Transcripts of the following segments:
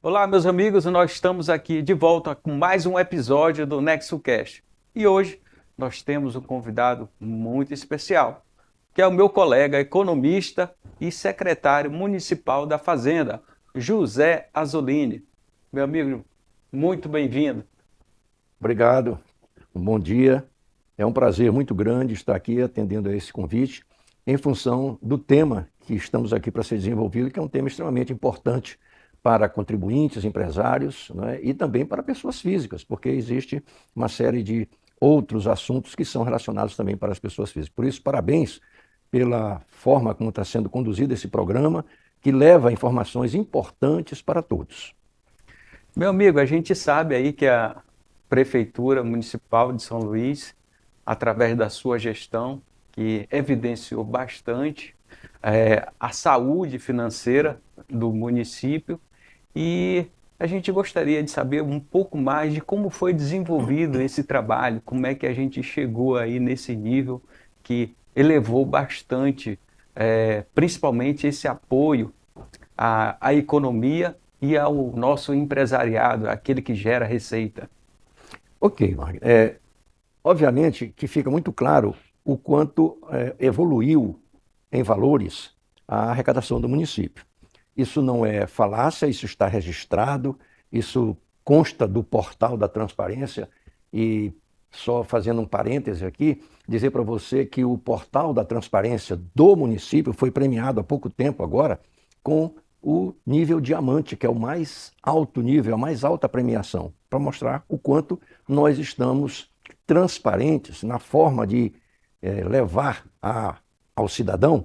Olá, meus amigos, nós estamos aqui de volta com mais um episódio do NexoCast. E hoje nós temos um convidado muito especial, que é o meu colega economista e secretário municipal da Fazenda, José Azzolini. Meu amigo, muito bem-vindo. Obrigado, um bom dia. É um prazer muito grande estar aqui atendendo a esse convite, em função do tema que estamos aqui para ser desenvolvido, que é um tema extremamente importante para contribuintes, empresários, né, e também para pessoas físicas, porque existe uma série de outros assuntos que são relacionados também para as pessoas físicas. Por isso, parabéns pela forma como está sendo conduzido esse programa, que leva informações importantes para todos. Meu amigo, a gente sabe aí que a Prefeitura Municipal de São Luís, através da sua gestão, que evidenciou bastante a saúde financeira do município, e a gente gostaria de saber um pouco mais de como foi desenvolvido esse trabalho, como é que a gente chegou aí nesse nível que elevou bastante, principalmente esse apoio à economia e ao nosso empresariado, aquele que gera receita. Ok, Mark. Obviamente que fica muito claro o quanto evoluiu em valores a arrecadação do município. Isso não é falácia, isso está registrado, isso consta do portal da transparência. E só fazendo um parêntese aqui, dizer para você que o portal da transparência do município foi premiado há pouco tempo agora com o nível diamante, que é o mais alto nível, a mais alta premiação, para mostrar o quanto nós estamos transparentes na forma de levar ao cidadão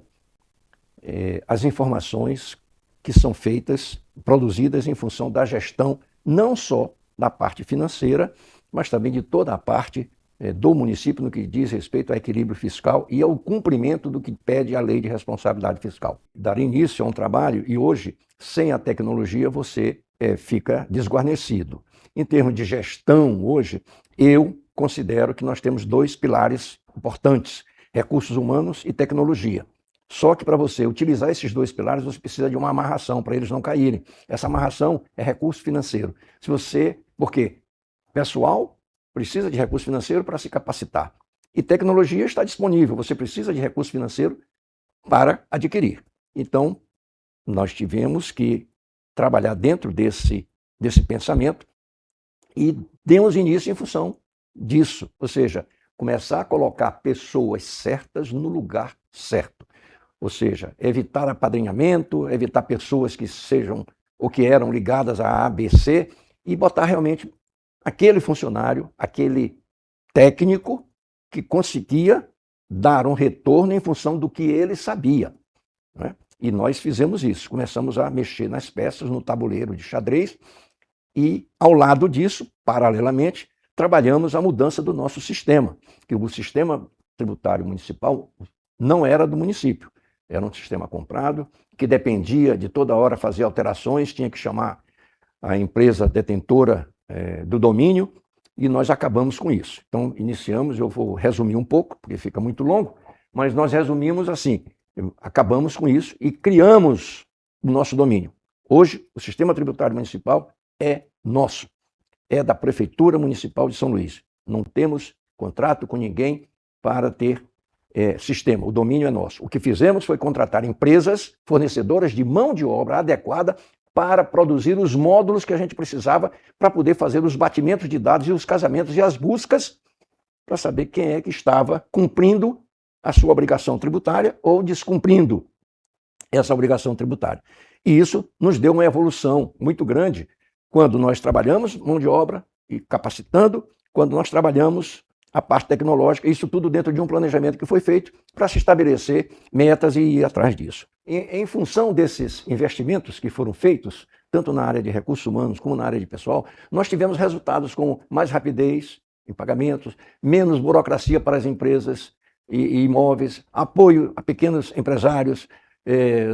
as informações que são feitas, produzidas em função da gestão, não só da parte financeira, mas também de toda a parte do município no que diz respeito ao equilíbrio fiscal e ao cumprimento do que pede a lei de responsabilidade fiscal. Dar início a um trabalho e hoje, sem a tecnologia, você fica desguarnecido. Em termos de gestão, hoje, eu considero que nós temos dois pilares importantes: recursos humanos e tecnologia. Só que para você utilizar esses dois pilares, você precisa de uma amarração para eles não caírem. Essa amarração é recurso financeiro. Por quê? Pessoal precisa de recurso financeiro para se capacitar. E tecnologia está disponível, você precisa de recurso financeiro para adquirir. Então, nós tivemos que trabalhar dentro desse pensamento e demos início em função disso, ou seja, começar a colocar pessoas certas no lugar certo. Ou seja, evitar apadrinhamento, evitar pessoas que sejam ou que eram ligadas à ABC e botar realmente aquele funcionário, aquele técnico que conseguia dar um retorno em função do que ele sabia, né? E nós fizemos isso, começamos a mexer nas peças, no tabuleiro de xadrez e, ao lado disso, paralelamente, trabalhamos a mudança do nosso sistema, que o sistema tributário municipal não era do município. Era um sistema comprado, que dependia de toda hora fazer alterações, tinha que chamar a empresa detentora do domínio, e nós acabamos com isso. Então, iniciamos, eu vou resumir um pouco, porque fica muito longo, mas nós resumimos assim: acabamos com isso e criamos o nosso domínio. Hoje, o sistema tributário municipal é nosso, é da Prefeitura Municipal de São Luís. Não temos contrato com ninguém para ter sistema, o domínio é nosso. O que fizemos foi contratar empresas fornecedoras de mão de obra adequada para produzir os módulos que a gente precisava para poder fazer os batimentos de dados e os casamentos e as buscas para saber quem é que estava cumprindo a sua obrigação tributária ou descumprindo essa obrigação tributária. E isso nos deu uma evolução muito grande quando nós trabalhamos mão de obra e capacitando, quando nós trabalhamos a parte tecnológica, isso tudo dentro de um planejamento que foi feito para se estabelecer metas e ir atrás disso. Em função desses investimentos que foram feitos, tanto na área de recursos humanos como na área de pessoal, nós tivemos resultados com mais rapidez em pagamentos, menos burocracia para as empresas e imóveis, apoio a pequenos empresários,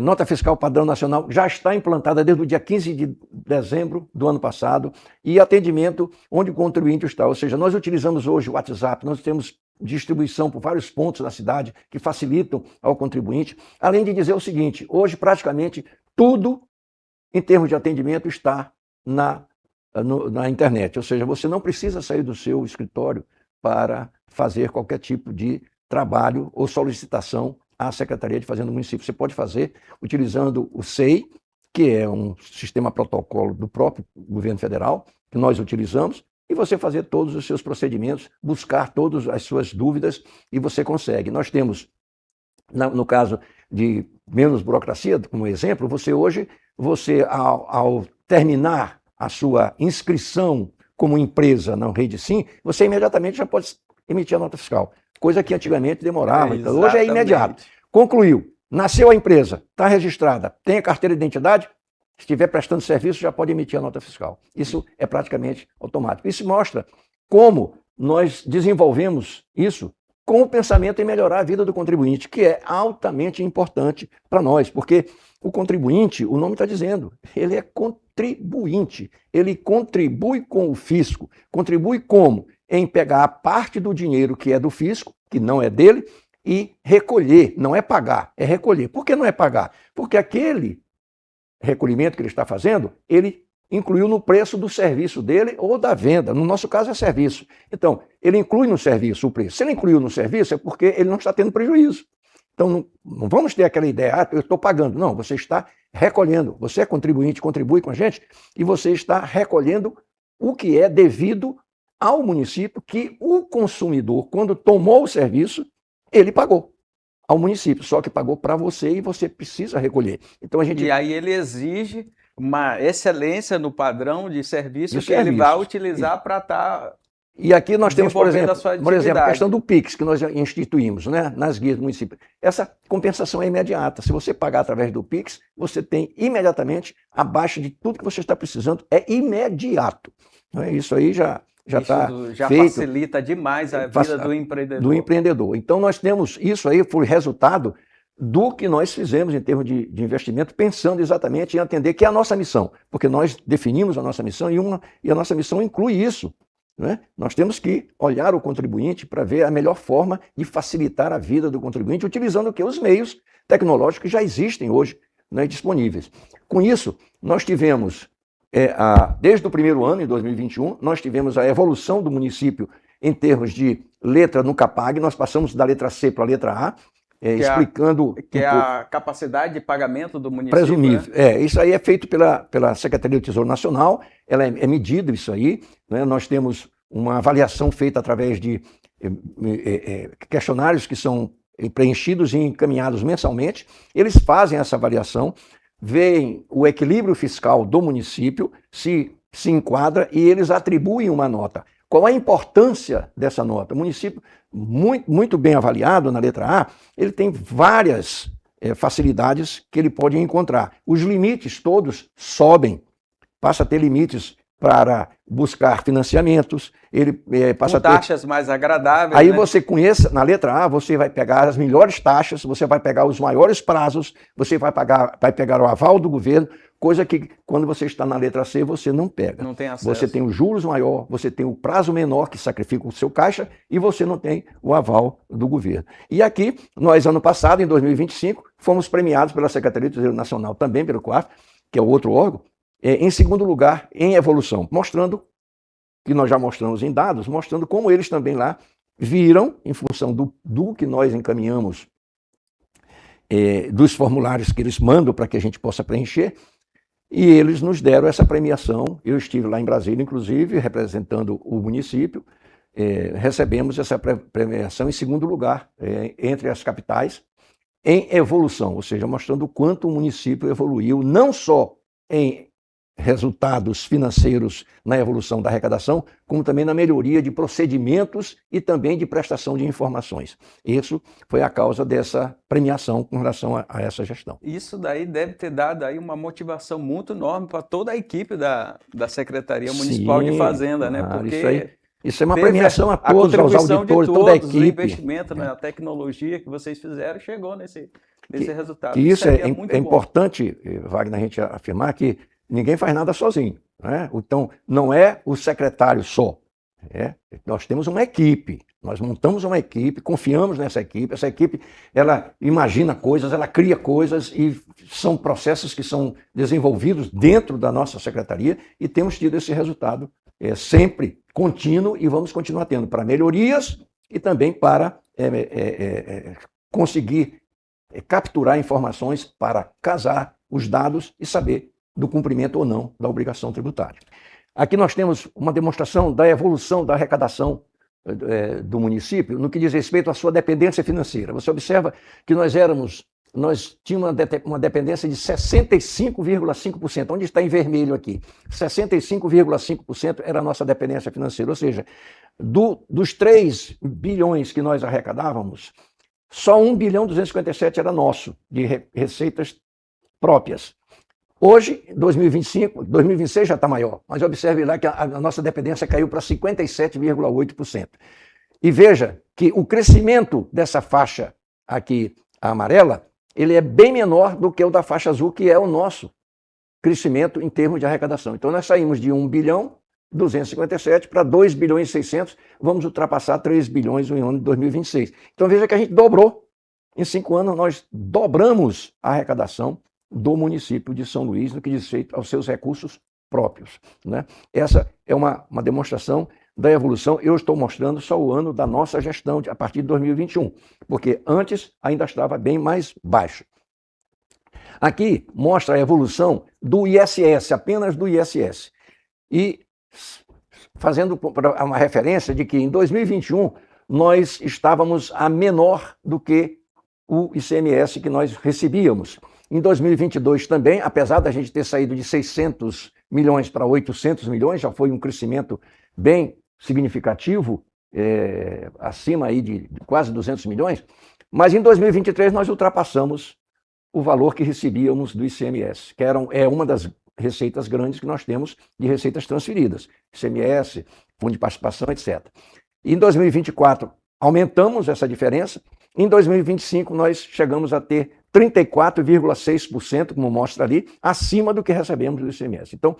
nota fiscal padrão nacional já está implantada desde o dia 15 de dezembro do ano passado, e atendimento onde o contribuinte está. Ou seja, nós utilizamos hoje o WhatsApp, nós temos distribuição por vários pontos da cidade que facilitam ao contribuinte, além de dizer o seguinte: hoje praticamente tudo em termos de atendimento está na internet, ou seja, você não precisa sair do seu escritório para fazer qualquer tipo de trabalho ou solicitação à Secretaria de Fazenda do município. Você pode fazer utilizando o SEI, que é um sistema protocolo do próprio governo federal, que nós utilizamos, e você fazer todos os seus procedimentos, buscar todas as suas dúvidas, e você consegue. Nós temos, no caso de menos burocracia, como exemplo, ao terminar a sua inscrição como empresa na Rede Sim, você imediatamente já pode emitir a nota fiscal, coisa que antigamente demorava. Então, hoje é imediato. Concluiu, nasceu a empresa, está registrada, tem a carteira de identidade, se estiver prestando serviço, já pode emitir a nota fiscal. Isso é praticamente automático. Isso mostra como nós desenvolvemos isso com o pensamento em melhorar a vida do contribuinte, que é altamente importante para nós, porque o contribuinte, o nome está dizendo, ele é contribuinte, ele contribui com o fisco. Contribui como? Em pegar a parte do dinheiro que é do fisco, que não é dele, e recolher. Não é pagar, é recolher. Por que não é pagar? Porque aquele recolhimento que ele está fazendo, ele incluiu no preço do serviço dele ou da venda. No nosso caso é serviço. Então, ele inclui no serviço o preço. Se ele incluiu no serviço é porque ele não está tendo prejuízo. Então, não vamos ter aquela ideia, eu estou pagando. Não, você está recolhendo. Você é contribuinte, contribui com a gente e você está recolhendo o que é devido ao município que o consumidor, quando tomou o serviço, ele pagou ao município, só que pagou para você e você precisa recolher. Então, E aí ele exige uma excelência no padrão de serviço que ele vai utilizar para estar... E aqui nós temos, por exemplo, a questão do PIX, que nós instituímos, né, nas guias do município. Essa compensação é imediata. Se você pagar através do PIX, você tem imediatamente abaixo de tudo que você está precisando. É imediato. Isso aí já feito, facilita demais a vida do empreendedor. Do empreendedor. Então nós temos, isso aí foi resultado do que nós fizemos em termos de investimento, pensando exatamente em atender, que é a nossa missão. Porque nós definimos a nossa missão e a nossa missão inclui isso. Né? Nós temos que olhar o contribuinte para ver a melhor forma de facilitar a vida do contribuinte, utilizando o que? Os meios tecnológicos que já existem hoje, né, disponíveis. Com isso, nós tivemos, desde o primeiro ano, em 2021, nós tivemos a evolução do município em termos de letra no CAPAG, nós passamos da letra C para a letra A, explicando... Que é a capacidade de pagamento do município. Presumível. Né? Isso aí é feito pela Secretaria do Tesouro Nacional, ela é medido isso aí, né? Nós temos uma avaliação feita através de questionários que são preenchidos e encaminhados mensalmente, eles fazem essa avaliação, veem o equilíbrio fiscal do município, se enquadra e eles atribuem uma nota. Qual a importância dessa nota? O município, muito bem avaliado na letra A, ele tem várias facilidades que ele pode encontrar. Os limites todos sobem, passa a ter limites para buscar financiamentos, ele passa com taxas mais agradáveis. Aí né? você conhece, na letra A, você vai pegar as melhores taxas, você vai pegar os maiores prazos, você vai pegar o aval do governo, coisa que quando você está na letra C você não pega. Não tem acesso. Você tem os juros maior, você tem o prazo menor que sacrifica o seu caixa e você não tem o aval do governo. E aqui, nós ano passado, em 2025, fomos premiados pela Secretaria do Tesouro Nacional, também pelo COAF, que é o outro órgão, em segundo lugar em evolução, mostrando, que nós já mostramos em dados, mostrando como eles também lá viram, em função do que nós encaminhamos, dos formulários que eles mandam para que a gente possa preencher, e eles nos deram essa premiação. Eu estive lá em Brasília, inclusive, representando o município, recebemos essa premiação em segundo lugar, entre as capitais, em evolução, ou seja, mostrando o quanto o município evoluiu, não só em resultados financeiros na evolução da arrecadação, como também na melhoria de procedimentos e também de prestação de informações. Isso foi a causa dessa premiação com relação a essa gestão. Isso daí deve ter dado aí uma motivação muito enorme para toda a equipe da Secretaria Municipal de Fazenda, né? Porque isso é uma premiação a todos, aos auditores, toda a equipe. O investimento na tecnologia que vocês fizeram chegou nesse resultado. Isso é importante, Wagner, a gente afirmar que ninguém faz nada sozinho. Né? Então, não é o secretário só. Nós temos uma equipe, nós montamos uma equipe, confiamos nessa equipe, essa equipe ela imagina coisas, ela cria coisas e são processos que são desenvolvidos dentro da nossa secretaria e temos tido esse resultado sempre contínuo e vamos continuar tendo para melhorias e também para conseguir capturar informações para casar os dados e saber do cumprimento ou não da obrigação tributária. Aqui nós temos uma demonstração da evolução da arrecadação do município no que diz respeito à sua dependência financeira. Você observa que nós tínhamos uma dependência de 65,5%, onde está em vermelho aqui. 65,5% era a nossa dependência financeira, ou seja, dos 3 bilhões que nós arrecadávamos, só 1,257 bilhão era nosso, de receitas próprias. Hoje, 2025, 2026 já está maior, mas observe lá que a nossa dependência caiu para 57,8%. E veja que o crescimento dessa faixa aqui, a amarela, ele é bem menor do que o da faixa azul, que é o nosso crescimento em termos de arrecadação. Então nós saímos de 1,257 bilhão para 2,6 bilhão, vamos ultrapassar 3 bilhões no ano de 2026. Então veja que a gente dobrou, em 5 anos nós dobramos a arrecadação do município de São Luís no que diz respeito aos seus recursos próprios, né? Essa é uma demonstração da evolução. Eu estou mostrando só o ano da nossa gestão, a partir de 2021, porque antes ainda estava bem mais baixo. Aqui mostra a evolução do ISS, apenas do ISS. E fazendo uma referência de que em 2021 nós estávamos a menor do que o ICMS que nós recebíamos. Em 2022 também, apesar da gente ter saído de 600 milhões para 800 milhões, já foi um crescimento bem significativo, acima aí de quase 200 milhões, mas em 2023 nós ultrapassamos o valor que recebíamos do ICMS, que é uma das receitas grandes que nós temos de receitas transferidas, ICMS, Fundo de Participação, etc. E em 2024 aumentamos essa diferença, em 2025 nós chegamos a ter 34,6%, como mostra ali, acima do que recebemos do ICMS. Então,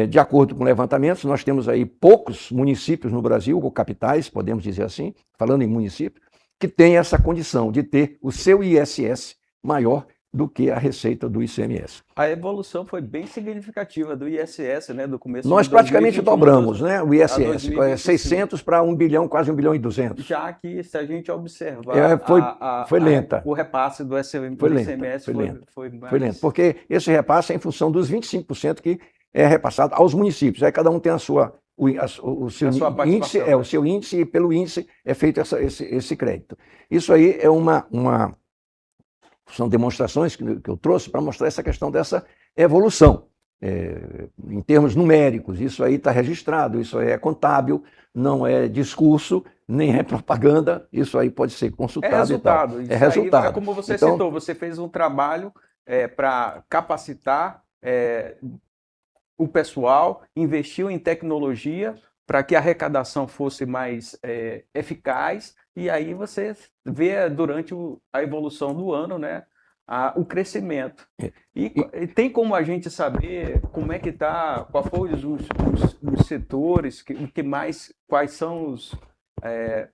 de acordo com levantamentos, nós temos aí poucos municípios no Brasil, ou capitais, podemos dizer assim, falando em município, que têm essa condição de ter o seu ISS maior do que a receita do ICMS. A evolução foi bem significativa do ISS, né, do começo Nós de praticamente 2021, dobramos, né, o ISS, 2025. 600 para 1 bilhão, quase 1 bilhão e 200. Já que, se a gente observar, foi lenta. O repasse do ICMS foi mais... Foi lento, porque esse repasse é em função dos 25% que é repassado aos municípios. Aí cada um tem o seu índice, o seu índice, e pelo índice é feito esse crédito. Isso aí é são demonstrações que eu trouxe para mostrar essa questão dessa evolução. Em termos numéricos, isso aí está registrado, isso aí é contábil, não é discurso, nem é propaganda, isso aí pode ser consultado. É resultado. É resultado. É como você citou, você fez um trabalho para capacitar o pessoal, investiu em tecnologia para que a arrecadação fosse mais eficaz, e aí você vê durante a evolução do ano, né, o crescimento. E tem como a gente saber como é que está, quais foram os setores, quais são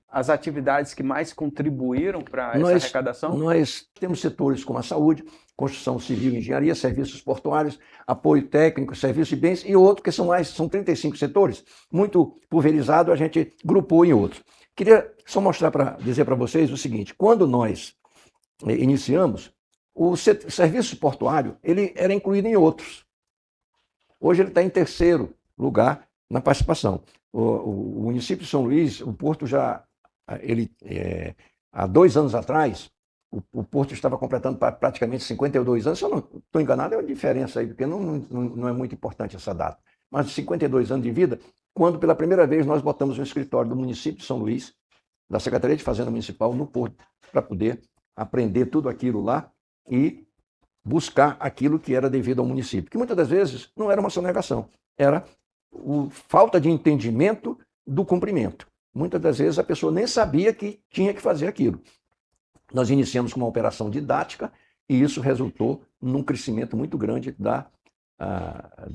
as atividades que mais contribuíram para essa arrecadação? Nós temos setores como a saúde, construção civil, engenharia, serviços portuários, apoio técnico, serviços de bens e outro que são 35 setores, muito pulverizado, a gente grupou em outros. Queria só dizer para vocês o seguinte: quando nós iniciamos, o serviço portuário ele era incluído em outros. Hoje ele está em terceiro lugar na participação. O município de São Luís, o porto há 2 anos atrás, o porto estava completando praticamente 52 anos. Se eu não estou enganado, é uma diferença aí, porque não é muito importante essa data. Mas 52 anos de vida, quando pela primeira vez nós botamos um escritório do município de São Luís, da Secretaria de Fazenda Municipal, no porto, para poder aprender tudo aquilo lá e buscar aquilo que era devido ao município, que muitas das vezes não era uma sonegação, era falta de entendimento do cumprimento. Muitas das vezes a pessoa nem sabia que tinha que fazer aquilo. Nós iniciamos com uma operação didática e isso resultou num crescimento muito grande da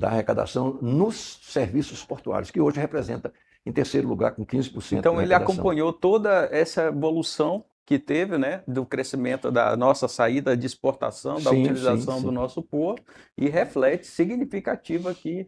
arrecadação nos serviços portuários, que hoje representa em terceiro lugar com 15% Então, da ele arrecadação. acompanhou toda essa evolução que teve, né, do crescimento da nossa saída de exportação, da Sim, sim, utilização do sim. nosso porto, e reflete significativo aqui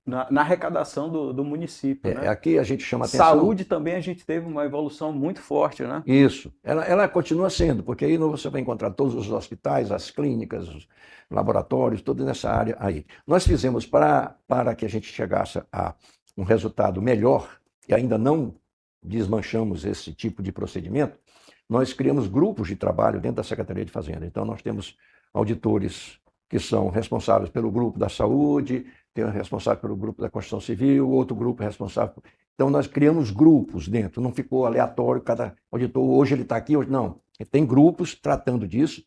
na arrecadação do município, né? Aqui a gente chama atenção. Saúde também a gente teve uma evolução muito forte, né? Isso, ela continua sendo, porque aí você vai encontrar todos os hospitais, as clínicas, os laboratórios, tudo nessa área aí. Nós fizemos para que a gente chegasse a um resultado melhor, e ainda não desmanchamos esse tipo de procedimento, nós criamos grupos de trabalho dentro da Secretaria de Fazenda. Então, nós temos auditores que são responsáveis pelo grupo da saúde, tem um responsável pelo grupo da construção civil, outro grupo responsável. Então, nós criamos grupos dentro, não ficou aleatório, cada auditor, hoje ele está aqui, hoje não. Tem grupos tratando disso,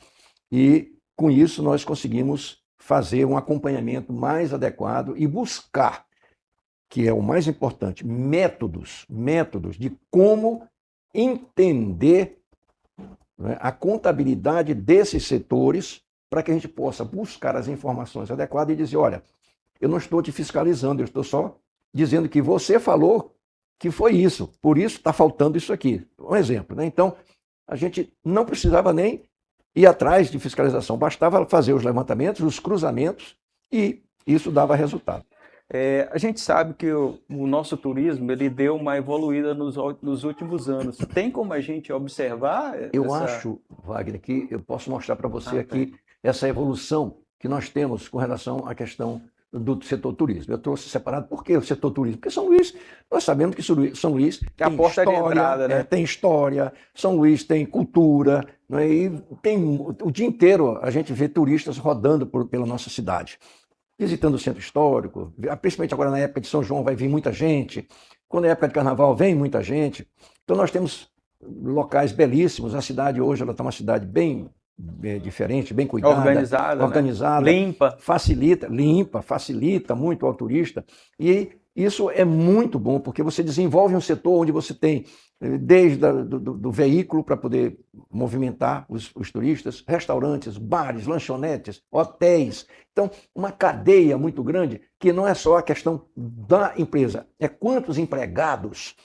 e com isso nós conseguimos fazer um acompanhamento mais adequado e buscar, que é o mais importante, métodos de como entender, né, a contabilidade desses setores, para que a gente possa buscar as informações adequadas e dizer, olha, eu não estou te fiscalizando, eu estou só dizendo que você falou que foi isso, por isso está faltando isso aqui. Um exemplo, né? Então, a gente não precisava nem ir atrás de fiscalização, bastava fazer os levantamentos, os cruzamentos, e isso dava resultado. A gente sabe que o nosso turismo ele deu uma evoluída nos últimos anos. Tem como a gente observar Eu acho, Wagner, que eu posso mostrar para você aqui essa evolução que nós temos com relação à questão do setor turismo. Eu trouxe separado. Por que o setor turismo? Porque São Luís, nós sabemos que São Luís tem a porta história, de entrada, né? Tem história, São Luís tem cultura, né? E tem o dia inteiro a gente vê turistas rodando pela nossa cidade, visitando o centro histórico, principalmente agora na época de São João vai vir muita gente, quando é época de carnaval vem muita gente. Então nós temos locais belíssimos, a cidade hoje ela está uma cidade bem diferente, bem cuidada, organizada, né? Limpa, facilita muito ao turista, e isso é muito bom, porque você desenvolve um setor onde você tem desde do veículo para poder movimentar os turistas, restaurantes, bares, lanchonetes, hotéis. Então, uma cadeia muito grande, que não é só a questão da empresa, é quantos empregados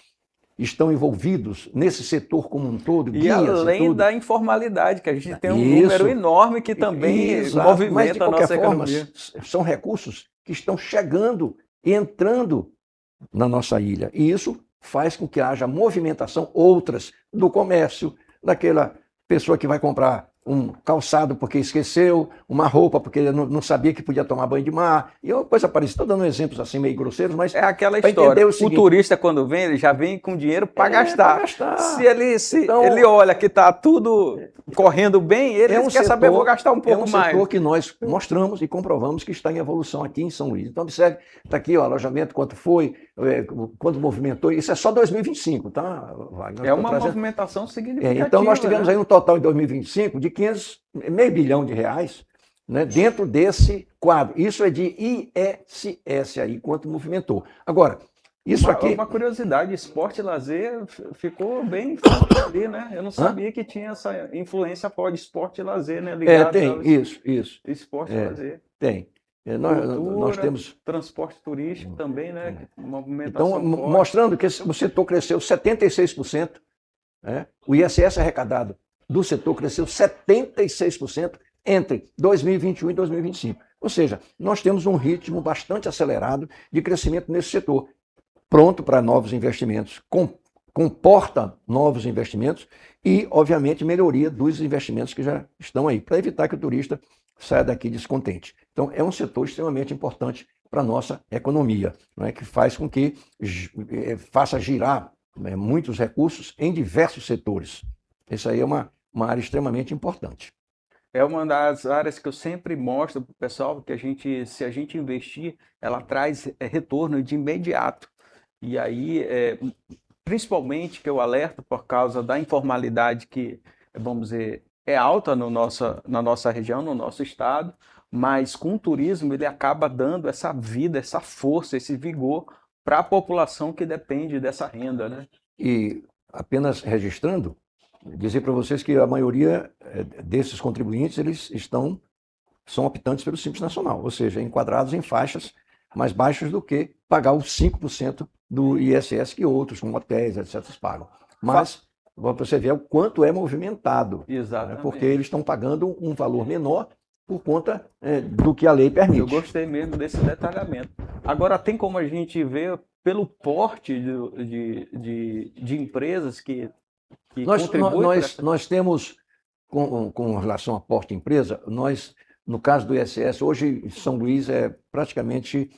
estão envolvidos nesse setor como um todo. E além da informalidade, que a gente tem um número enorme que também movimenta mas de a qualquer nossa forma, economia. São recursos que estão chegando e entrando na nossa ilha. E isso faz com que haja movimentação, outras, do comércio, daquela pessoa que vai comprar um calçado porque esqueceu, uma roupa porque não sabia que podia tomar banho de mar, e uma coisa parecida. Estou dando exemplos assim meio grosseiros, mas é aquela história, o turista quando vem, ele já vem com dinheiro para gastar. Se ele olha que está tudo correndo bem, ele quer saber, vou gastar um pouco mais. É um setor que nós mostramos e comprovamos que está em evolução aqui em São Luís. Então observe, está aqui o alojamento, quanto foi, quanto movimentou, isso é só 2025, tá, Wagner? É uma movimentação significativa. Então nós tivemos aí um total em 2025 de meio bilhão de reais, né, dentro desse quadro. Isso é de ISS aí, quanto movimentou. Agora, isso aqui... Uma curiosidade, esporte e lazer ficou bem forte ali, né? Eu não sabia que tinha essa influência forte de esporte e lazer, né? Ligado tem, isso. Esporte e lazer. Tem. Nós temos transporte turístico também, né? Movimentação então, forte. mostrando que o setor cresceu 76%, né? O ISS arrecadado do setor cresceu 76% entre 2021 e 2025. Ou seja, nós temos um ritmo bastante acelerado de crescimento nesse setor, pronto para novos investimentos, comporta novos investimentos e, obviamente, melhoria dos investimentos que já estão aí, para evitar que o turista saia daqui descontente. Então, é um setor extremamente importante para a nossa economia, né, que faz com que faça girar muitos recursos em diversos setores. Isso aí é uma área extremamente importante. É uma das áreas que eu sempre mostro para o pessoal, que se a gente investir, ela traz retorno de imediato. E aí, principalmente que eu alerto por causa da informalidade que, vamos dizer, é alta na nossa região, no nosso estado, mas com o turismo ele acaba dando essa vida, essa força, esse vigor para a população que depende dessa renda, né? E apenas registrando, dizer para vocês que a maioria desses contribuintes eles são optantes pelo Simples Nacional, ou seja, enquadrados em faixas mais baixos do que pagar os 5% do ISS que outros, como hotéis, etc., pagam. Mas você vê o quanto é movimentado, né? Porque eles estão pagando um valor menor por conta do que a lei permite. Eu gostei mesmo desse detalhamento. Agora, tem como a gente ver pelo porte de empresas que contribuem nós temos, com relação a porte empresa, no caso do ISS, hoje São Luís é praticamente,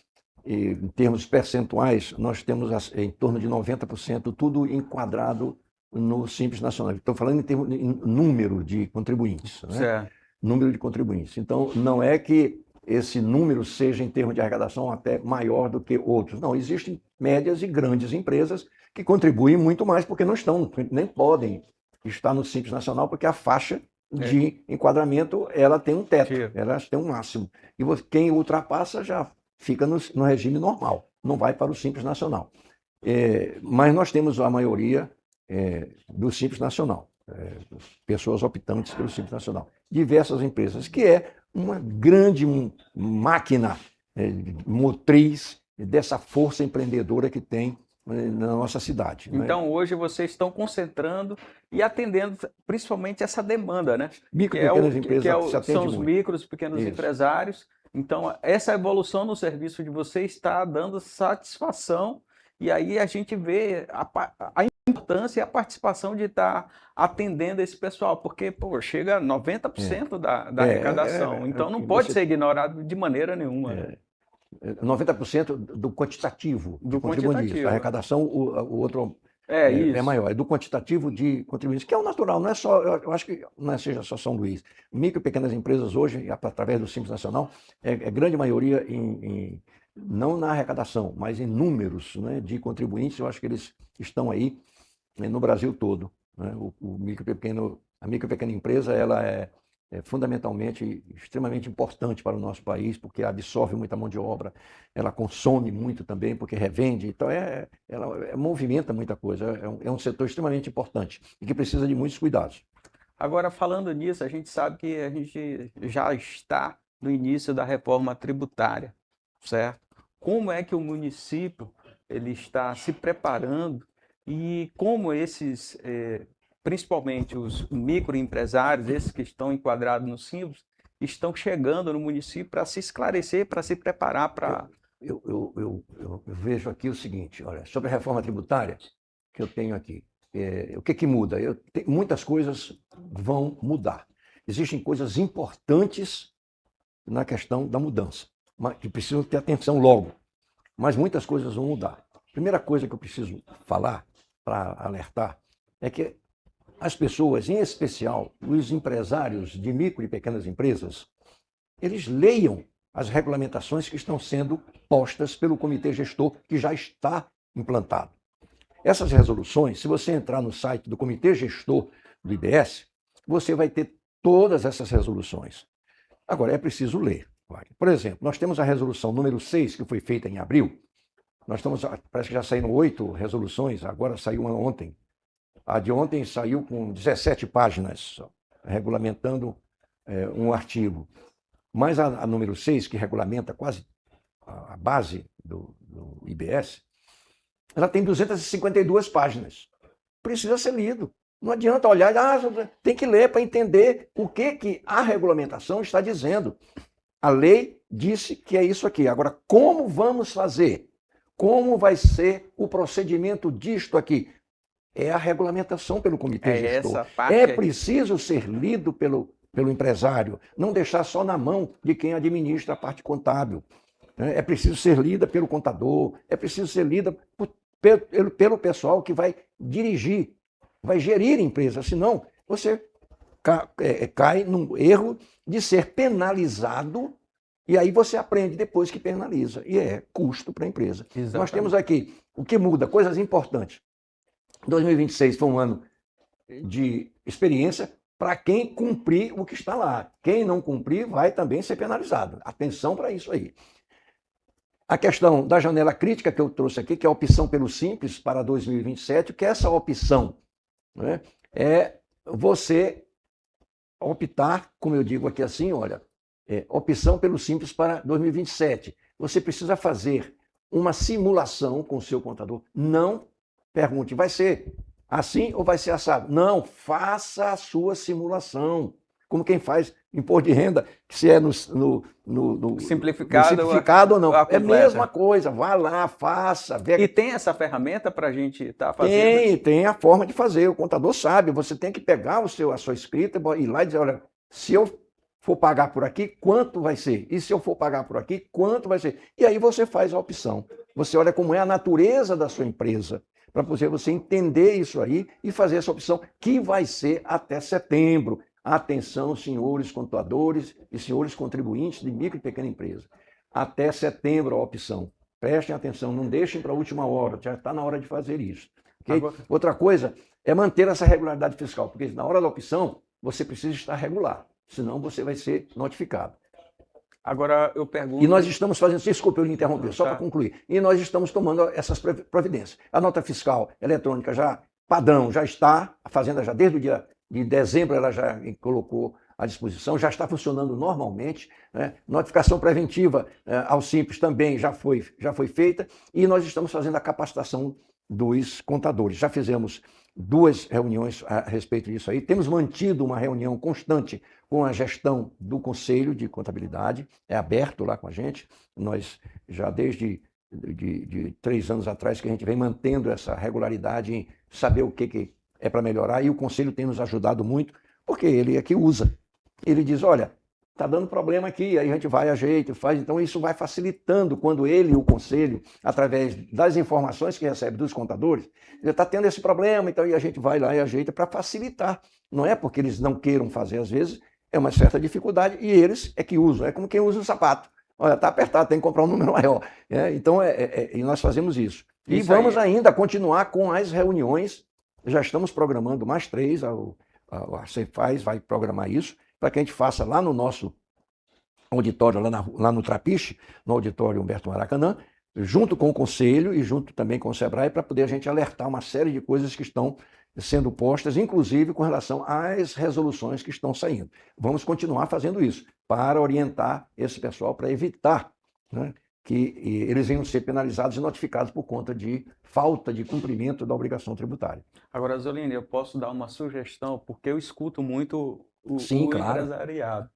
em termos percentuais, nós temos em torno de 90% tudo enquadrado no Simples Nacional. Estou falando em número de contribuintes, né? Certo. Número de contribuintes. Então, não é que esse número seja, em termos de arrecadação, até maior do que outros. Não, existem médias e grandes empresas que contribuem muito mais porque não estão, nem podem estar no Simples Nacional, porque a faixa de enquadramento ela tem um teto, ela tem um máximo. E quem ultrapassa já fica no regime normal, não vai para o Simples Nacional. Mas nós temos a maioria do Simples Nacional, pessoas optantes pelo Simples Nacional. Diversas empresas, que é uma grande máquina motriz dessa força empreendedora que tem na nossa cidade. Então, hoje vocês estão concentrando e atendendo principalmente essa demanda, né? Micro e pequenas empresas são os micros, pequenos empresários. Então, essa evolução no serviço de vocês está dando satisfação, e aí a gente vê a importância e a participação de estar atendendo esse pessoal, porque chega a 90% da arrecadação, então não pode ser ignorado de maneira nenhuma. 90% do quantitativo de contribuintes. A arrecadação, o outro é maior. É do quantitativo de contribuintes, que é o natural. Não é só, eu acho que não seja só São Luís. Micro e pequenas empresas hoje, através do Simples Nacional, grande maioria não na arrecadação, mas em números, né, de contribuintes. Eu acho que eles estão aí no Brasil todo, né? A micro e pequena empresa, ela é fundamentalmente extremamente importante para o nosso país, porque absorve muita mão de obra, ela consome muito também, porque revende, então ela movimenta muita coisa, é um setor extremamente importante e que precisa de muitos cuidados. Agora, falando nisso, a gente sabe que a gente já está no início da reforma tributária, certo? Como é que o município ele está se preparando e como esses principalmente os microempresários, esses que estão enquadrados no Simples, estão chegando no município para se esclarecer, para se preparar para... Eu vejo aqui o seguinte, olha, sobre a reforma tributária que eu tenho aqui, o que muda? Muitas coisas vão mudar. Existem coisas importantes na questão da mudança, que precisam ter atenção logo, mas muitas coisas vão mudar. Primeira coisa que eu preciso falar, para alertar, é que as pessoas, em especial os empresários de micro e pequenas empresas, eles leiam as regulamentações que estão sendo postas pelo comitê gestor, que já está implantado. Essas resoluções, se você entrar no site do comitê gestor do IBS, você vai ter todas essas resoluções. Agora, é preciso ler. Por exemplo, nós temos a resolução número 6, que foi feita em abril. Parece que já saíram 8 resoluções, agora saiu uma ontem. A de ontem saiu com 17 páginas, regulamentando um artigo. Mas a número 6, que regulamenta quase a base do IBS, ela tem 252 páginas. Precisa ser lido. Não adianta olhar, tem que ler para entender o que a regulamentação está dizendo. A lei disse que é isso aqui. Agora, como vamos fazer? Como vai ser o procedimento disto aqui? É a regulamentação pelo comitê gestor. É preciso ser lido pelo empresário, não deixar só na mão de quem administra a parte contábil. É preciso ser lida pelo contador, é preciso ser lida pelo pessoal que vai dirigir, vai gerir a empresa, senão você cai num erro de ser penalizado e aí você aprende depois que penaliza, e é custo para a empresa. Exatamente. Nós temos aqui o que muda, coisas importantes. 2026 foi um ano de experiência para quem cumprir o que está lá. Quem não cumprir vai também ser penalizado. Atenção para isso aí. A questão da janela crítica que eu trouxe aqui, que é a opção pelo Simples para 2027, que essa opção, né, é você optar, como eu digo aqui assim, olha, opção pelo Simples para 2027. você precisa fazer uma simulação com o seu contador. Não pergunte, vai ser assim ou vai ser assado? Não, faça a sua simulação. Como quem faz imposto de renda, que se é no simplificado ou não. É a mesma coisa, vá lá, faça. E tem essa ferramenta para a gente estar fazendo? Tem a forma de fazer, o contador sabe, você tem que pegar a sua escrita e ir lá e dizer, olha, se eu for pagar por aqui, quanto vai ser? E se eu for pagar por aqui, quanto vai ser? E aí você faz a opção. Você olha como é a natureza da sua empresa, para você entender isso aí e fazer essa opção, que vai ser até setembro. Atenção, senhores contadores e senhores contribuintes de micro e pequena empresa. Até setembro a opção. Prestem atenção, não deixem para a última hora, já está na hora de fazer isso. Okay? Agora... Outra coisa é manter essa regularidade fiscal, porque na hora da opção você precisa estar regular, senão você vai ser notificado. Agora eu pergunto... E nós estamos fazendo, desculpa eu lhe interromper, só para concluir, e nós estamos tomando essas providências. A nota fiscal eletrônica já, padrão, já está, a Fazenda já desde o dia de dezembro ela já colocou à disposição, já está funcionando normalmente, né? Notificação preventiva ao Simples também já foi feita, e nós estamos fazendo a capacitação dos contadores. Já fizemos 2 reuniões a respeito disso aí, temos mantido uma reunião constante com a gestão do Conselho de Contabilidade, é aberto lá com a gente, nós já desde de 3 anos atrás que a gente vem mantendo essa regularidade em saber o que é para melhorar, e o Conselho tem nos ajudado muito, porque ele é que usa. Ele diz, olha, está dando problema aqui, aí a gente vai, ajeita, faz. Então isso vai facilitando quando ele e o Conselho, através das informações que recebe dos contadores, ele está tendo esse problema, então e a gente vai lá e ajeita para facilitar. Não é porque eles não queiram fazer, às vezes, é uma certa dificuldade, e eles é que usam, é como quem usa o sapato. Olha, está apertado, tem que comprar um número maior. Então, e nós fazemos isso. E vamos ainda continuar com as reuniões. Já estamos programando mais 3, a Cefaz vai programar isso, para que a gente faça lá no nosso auditório, lá no Trapiche, no auditório Humberto Maracanã, junto com o Conselho e junto também com o Sebrae, para poder a gente alertar uma série de coisas que estão sendo postas, inclusive com relação às resoluções que estão saindo. Vamos continuar fazendo isso, para orientar esse pessoal, para evitar, né, que eles venham ser penalizados e notificados por conta de falta de cumprimento da obrigação tributária. Agora, Zolini, eu posso dar uma sugestão, porque eu escuto muito o claro. empresariado.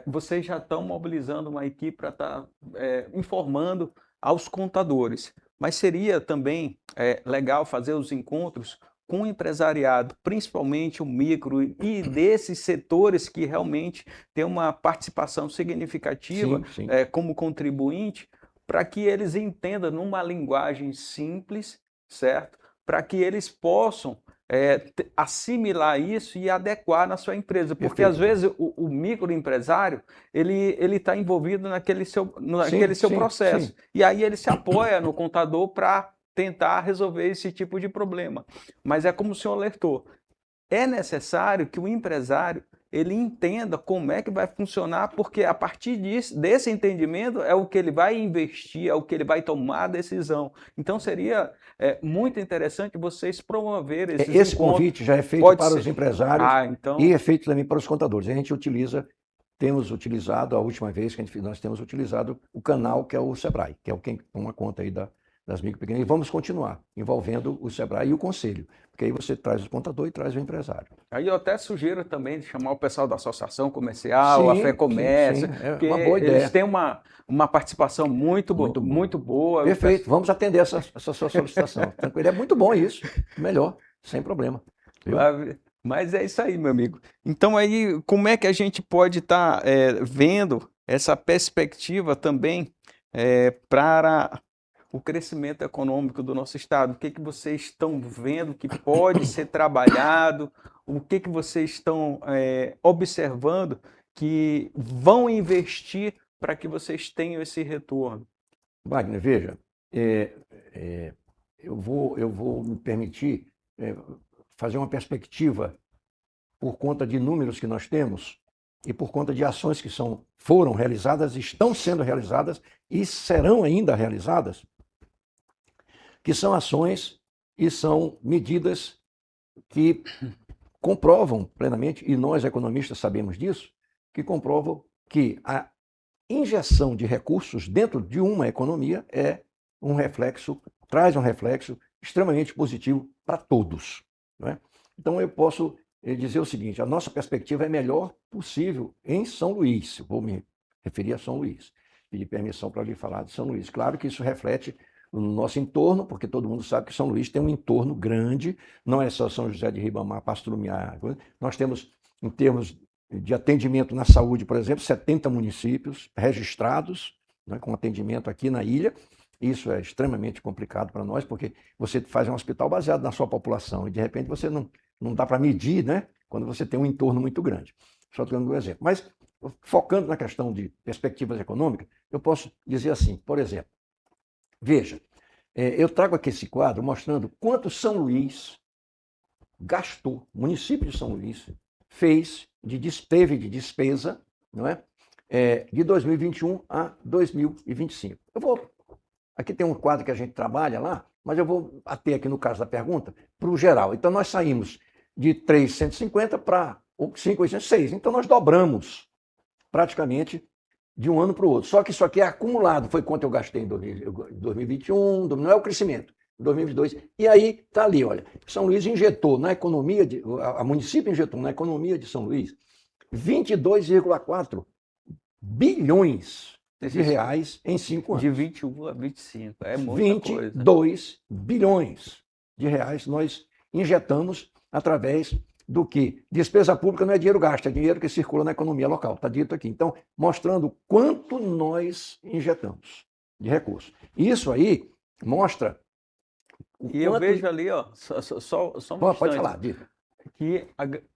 Vocês já estão mobilizando uma equipe para estar informando aos contadores, mas seria também legal fazer os encontros com o empresariado, principalmente o micro e desses setores que realmente têm uma participação significativa sim. Como contribuinte, para que eles entendam numa linguagem simples, certo? Para que eles possam assimilar isso e adequar na sua empresa, porque às vezes o microempresário ele está envolvido naquele seu processo, e aí ele se apoia no contador para tentar resolver esse tipo de problema. Mas é como o senhor alertou, é necessário que o empresário ele entenda como é que vai funcionar, porque a partir desse entendimento é o que ele vai investir, é o que ele vai tomar a decisão. Então seria muito interessante vocês promoverem esses Esse convite já é feito para os empresários e é feito também para os contadores. A gente temos utilizado, a última vez que nós temos utilizado o canal que é o Sebrae, que é quem toma conta aí das micro e pequenas, e vamos continuar envolvendo o Sebrae e o Conselho, porque aí você traz o contador e traz o empresário. Aí eu até sugiro também de chamar o pessoal da Associação Comercial, a FEComércio, porque uma boa ideia. Eles têm uma participação muito boa. Perfeito, vamos atender essa sua solicitação. Tranquilo, é muito bom isso, melhor, sem problema. Viu? Mas é isso aí, meu amigo. Então aí, como é que a gente pode estar vendo essa perspectiva também para o crescimento econômico do nosso estado? O que vocês estão vendo que pode ser trabalhado? O que vocês estão observando que vão investir para que vocês tenham esse retorno? Wagner, veja, eu vou me permitir fazer uma perspectiva por conta de números que nós temos e por conta de ações que foram realizadas, estão sendo realizadas e serão ainda realizadas, que são ações e são medidas que comprovam plenamente, e nós economistas sabemos disso, que comprovam que injeção de recursos dentro de uma economia traz um reflexo extremamente positivo para todos. Não é? Então eu posso dizer o seguinte, a nossa perspectiva é a melhor possível em São Luís. Vou me referir a São Luís. Pedir permissão para lhe falar de São Luís. Claro que isso reflete no nosso entorno, porque todo mundo sabe que São Luís tem um entorno grande, não é só São José de Ribamar, Pastor Lumiar. Nós temos, em termos de atendimento na saúde, por exemplo, 70 municípios registrados, né, com atendimento aqui na ilha. Isso é extremamente complicado para nós, porque você faz um hospital baseado na sua população e, de repente, você não dá para medir, né, quando você tem um entorno muito grande. Só dando um exemplo. Mas, focando na questão de perspectivas econômicas, eu posso dizer assim, por exemplo, veja, eu trago aqui esse quadro mostrando quanto São Luís gastou, o município de São Luís teve de despesa, não é? De 2021 a 2025. Aqui tem um quadro que a gente trabalha lá, mas eu vou bater aqui no caso da pergunta para o geral. Então nós saímos de 350 para 5.806. Então nós dobramos praticamente de um ano para o outro. Só que isso aqui é acumulado. Foi quanto eu gastei em 2021, não é o crescimento, 2022. E aí está ali, olha, São Luís injetou na economia, a município injetou na economia de São Luís 22,4 bilhões de reais em 5 anos. De 21 a 25, é muita coisa. 22 bilhões de reais nós injetamos através do que? Despesa pública não é dinheiro gasto, é dinheiro que circula na economia local, está dito aqui. Então, mostrando quanto nós injetamos de recursos. Isso aí mostra... Eu vejo ali, ó, só um Pode falar, diga. Que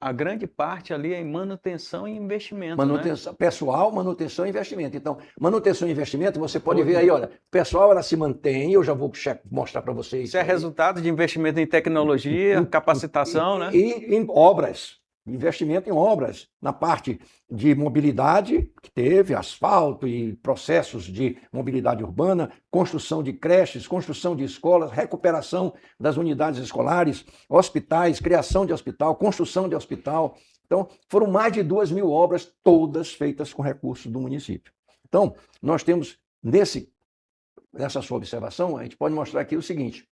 a grande parte ali é em manutenção e investimento, manutenção, né? Pessoal, manutenção e investimento. Então, manutenção e investimento, você pode ver aí, olha, o pessoal ela se mantém, eu já vou mostrar para vocês. Isso é resultado de investimento em tecnologia, capacitação, né? E em obras, investimento em obras, na parte de mobilidade, que teve asfalto e processos de mobilidade urbana, construção de creches, construção de escolas, recuperação das unidades escolares, hospitais, criação de hospital, construção de hospital. Então, foram mais de 2.000 obras, todas feitas com recursos do município. Então, nós temos, nessa sua observação, a gente pode mostrar aqui o seguinte.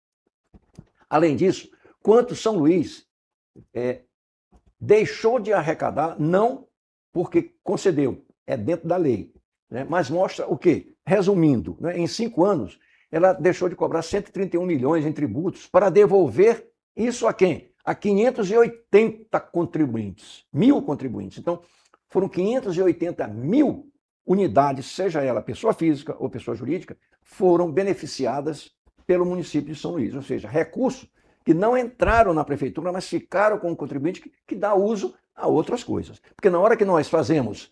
Além disso, quanto São Luís deixou de arrecadar, não porque concedeu, é dentro da lei, né? Mas mostra o quê? Resumindo, né? Em 5 anos, ela deixou de cobrar 131 milhões em tributos para devolver isso a quem? A 580 contribuintes, 1.000 contribuintes. Então, foram 580 mil unidades, seja ela pessoa física ou pessoa jurídica, foram beneficiadas pelo município de São Luís, ou seja, recursos que não entraram na prefeitura, mas ficaram com o contribuinte que dá uso a outras coisas. Porque na hora que nós fazemos